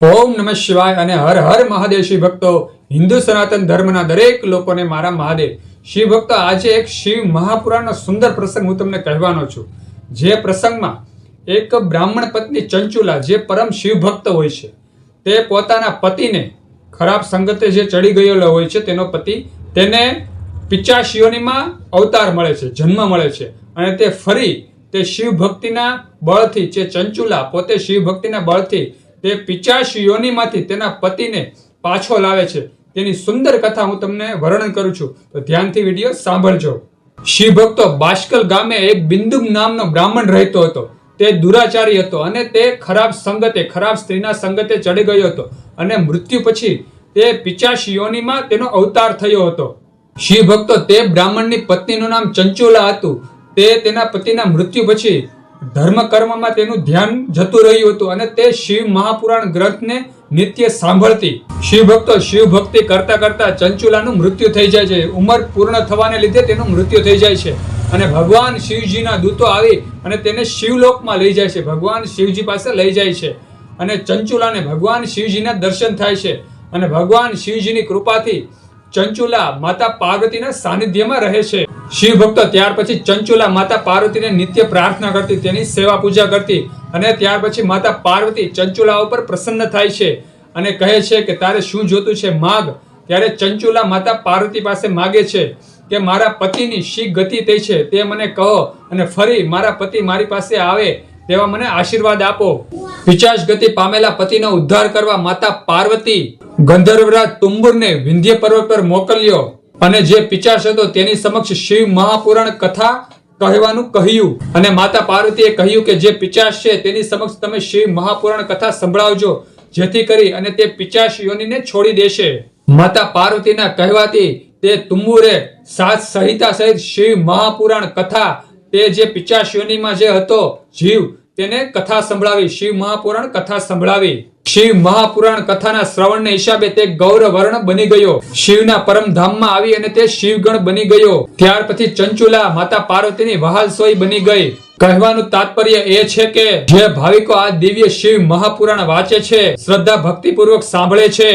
ઓમ નમઃ શિવાય અને હર હર મહાદેવ. શિવ ભક્તો, હિન્દુ સનાતન ધર્મના દરેક લોકોને મારા મહાદેવ. શિવ ભક્તો, આજે એક શિવ મહાપુરાણનો સુંદર પ્રસંગ હું તમને કહેવાનો છું. જે પ્રસંગમાં એક બ્રાહ્મણ પત્ની ચંચુલા, જે પરમ શિવ ભક્ત હોય છે, તે પોતાના પતિને ખરાબ સંગતે જે ચડી ગયેલો હોય છે, તેનો પતિ તેને પિચાશીઓનીમાં અવતાર મળે છે, જન્મ મળે છે, અને તે ફરી તે શિવ ભક્તિના બળથી, જે ચંચુલા પોતે શિવ ભક્તિના બળથી તે પિચાશી યોનીમાંથી તેના પતિને પાછો લાવે છે. તેની સુંદર કથા હું તમને વર્ણન કરું છું, તો ધ્યાનથી વિડીયો સાંભળજો. શિવ ભક્તો, બાષ્કલ ગામે એક બિંદુ નામનો બ્રાહ્મણ રહેતો હતો. તે દુરાચારી હતો અને તે ખરાબ સંગતે, ખરાબ સ્ત્રીના સંગતે ચડી ગયો હતો અને મૃત્યુ પછી તે પિચાશી યોનીમાં તેનો અવતાર થયો હતો. શિવ ભક્તો, તે બ્રાહ્મણની પત્નીનું નામ ચંચુલા હતું. તે તેના પતિના મૃત્યુ પછી ધર્મ કર્મમાં તેનું ધ્યાન જતું રહ્યું હતું અને તે શિવ મહાપુરાણ ગ્રંથને નિત્ય સાંભળતી. શિવ ભક્તો, શિવ ભક્તિ કરતા કરતા ચંચુલાનું મૃત્યુ થઈ જાય છે. ઉંમર પૂર્ણ થવાને લીધે તેનું મૃત્યુ થઈ જાય છે અને ભગવાન શિવજીના દૂતો આવી અને તેને શિવલોકમાં લઈ જાય છે, ભગવાન શિવજી પાસે લઈ જાય છે અને ચંચુલાને ભગવાન શિવજીના દર્શન થાય છે અને ભગવાન શિવજીની કૃપાથી ચંચુલા માતા પાર્વતીના સાનિધ્યમાં રહે છે. શિવ ભક્તો, ત્યાર પછી ચંચુલા માતા પાર્વતીને નિત્ય પ્રાર્થના કરતી, તેની સેવા પૂજા કરતી અને ત્યાર પછી માતા પાર્વતી ચંચુલા ઉપર પ્રસન્ન થાય છે અને કહે છે કે તારે શું જોતું છે, માગ. ત્યારે ચંચુલા માતા પાર્વતી પાસે માગે છે કે મારા પતિની શી ગતિ થઈ છે તે મને કહો અને ફરી મારા પતિ મારી પાસે આવે તેવા મને આશીર્વાદ આપો. પિચાશ ગતિ પામેલા પતિનો ઉદ્ધાર કરવા માતા પાર્વતી ગંધર્વરાજ તુંબુરને વિંધ્ય પર્વત પર મોકલ્યો અને જે પિચાશ હતો તેની સમક્ષ શિવ મહાપુરાણ કથા કહેવાનું કહ્યું અને માતા પાર્વતીએ કહ્યું કે જે પિચાશ છે તેની સમક્ષ તમે શિવ મહાપુરાણ કથા સંભળાવજો, જેથી કરી અને તે પિચાશ યોનીને છોડી દેશે. માતા પાર્વતીના કહેવાથી તે તુંબુરે સાત સંહિતા સહિત શિવ મહાપુરાણ કથા, તે જે પિચાશ યોનીમાં જે હતો જીવ, તેને કથા સંભળાવી, શિવ મહાપુરાણ કથા સંભળાવી. શિવ મહાપુરાણ કથાના શ્રવણને હિસાબે તે ગૌરવર્ણ બની ગયો, શિવના પરમધામમાં આવી અને તે શિવગણ બની ગયો. ત્યાર પછી ચંચુલા માતા પાર્વતીની વહાલસોઈ બની ગઈ. કહેવાનું તાત્પર્ય એ છે કે જે ભાવિકો આ દિવ્ય શિવ મહાપુરાણ વાંચે છે, શ્રદ્ધા ભક્તિપૂર્વક સાંભળે છે,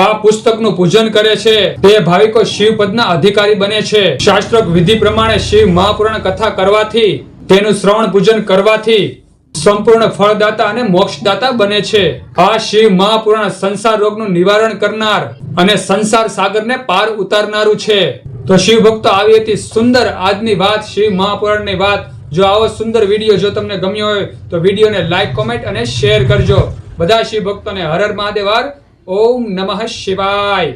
આ પુસ્તકનું પૂજન કરે છે, તે ભાવિકો શિવ પદના અધિકારી બને છે. શાસ્ત્રોક્ત વિધિ પ્રમાણે શિવ મહાપુરાણ કથા કરવાથી, તેનું શ્રવણ પૂજન કરવાથી સંપૂર્ણ ફળદાતા અને મોક્ષદાતા બને છે. આ શિવ મહાપુરાણ સંસાર રોગનું નિવારણ કરનાર અને સંસાર સાગરને પાર ઉતારનારું છે. તો શિવ ભક્તો, આવી હતી સુંદર આજની વાત, શિવ મહાપુરાણની વાત. જો આવો સુંદર વિડીયો જો તમને ગમ્યો હોય તો વિડીયોને લાઈક, કોમેન્ટ અને શેર કરજો. બધા શિવ ભક્તોને હર હર મહાદેવ. ઓમ નમઃ શિવાય.